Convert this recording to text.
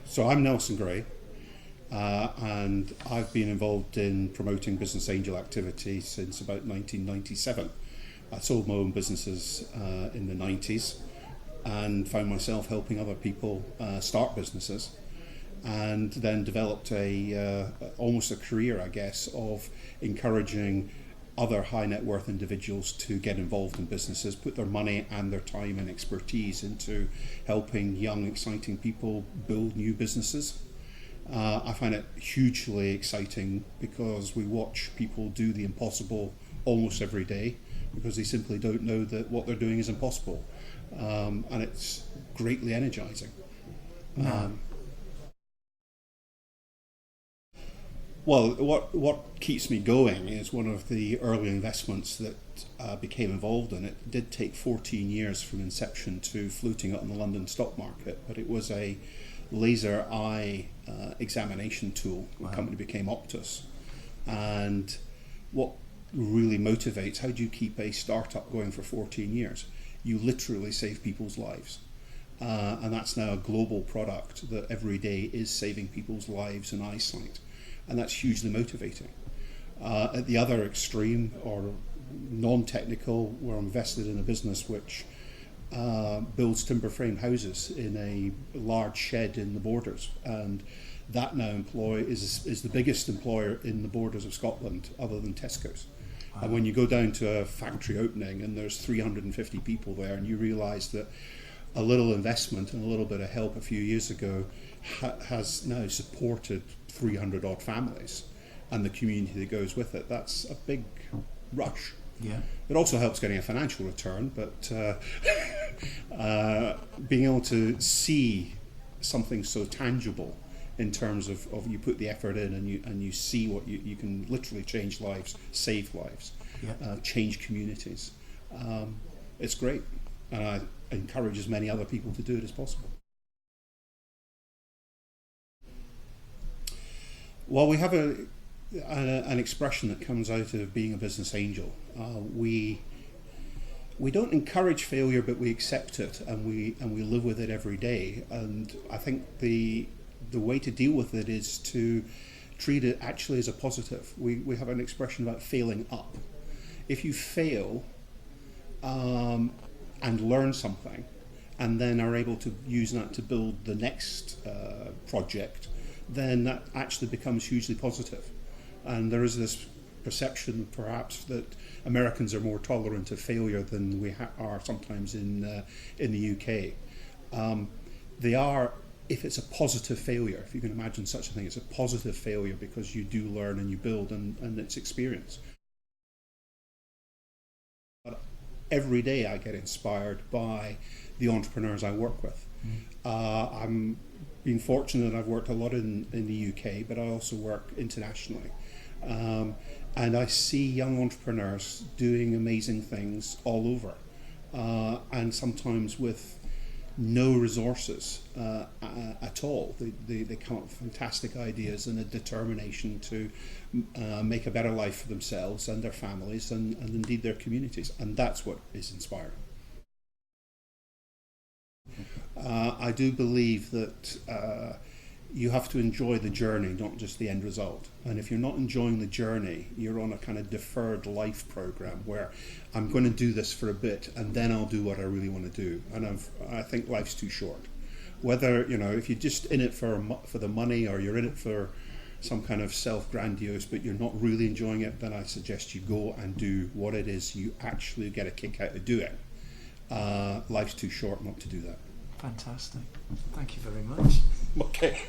So I'm Nelson Gray, and I've been involved in promoting business angel activity since about 1997. I sold my own businesses in the 90s and found myself helping other people start businesses, and then developed almost a career, I guess, of encouraging other high net worth individuals to get involved in businesses, put their money and their time and expertise into helping young, exciting people build new businesses. I find it hugely exciting because we watch people do the impossible almost every day because they simply don't know that what they're doing is impossible. And it's greatly energizing. Well, what keeps me going is one of the early investments that became involved in it. It did take 14 years from inception to floating on the London stock market, but it was a laser eye examination tool. The company became Optus. And what really motivates, how do you keep a startup going for 14 years? You literally save people's lives. And that's now a global product that every day is saving people's lives and eyesight. And that's hugely motivating. At the other extreme, or non-technical, we're invested in a business which builds timber frame houses in a large shed in the Borders, and that now is the biggest employer in the Borders of Scotland, other than Tesco's. Wow. And when you go down to a factory opening and there's 350 people there, and you realise that a little investment and a little bit of help a few years ago has now supported 300 odd families and the community that goes with it, that's a big rush. Yeah. It also helps getting a financial return, but being able to see something so tangible in terms of you put the effort in and you see what you can literally change lives, save lives, change communities. It's great, and I encourage as many other people to do it as possible. Well, we have an expression that comes out of being a business angel. We don't encourage failure, but we accept it, and we live with it every day. And I think the way to deal with it is to treat it actually as a positive. We have an expression about failing up. If you fail and learn something, and then are able to use that to build the next project, then that actually becomes hugely positive. And there is this perception, perhaps, that Americans are more tolerant of failure than we are sometimes in the UK. They are, if it's a positive failure, if you can imagine such a thing, it's a positive failure because you do learn and you build, and it's experience. But every day I get inspired by the entrepreneurs I work with. I'm been fortunate that I've worked a lot in the UK, but I also work internationally. And I see young entrepreneurs doing amazing things all over, and sometimes with no resources at all. They come up with fantastic ideas and a determination to make a better life for themselves and their families and indeed their communities. And that's what is inspiring. I do believe that you have to enjoy the journey, not just the end result. And if you're not enjoying the journey, you're on a kind of deferred life program where I'm going to do this for a bit and then I'll do what I really want to do. And I think life's too short. Whether, if you're just in it for the money, or you're in it for some kind of self-grandiose, but you're not really enjoying it, then I suggest you go and do what it is you actually get a kick out of doing. Life's too short not to do that. Fantastic. Thank you very much. Okay.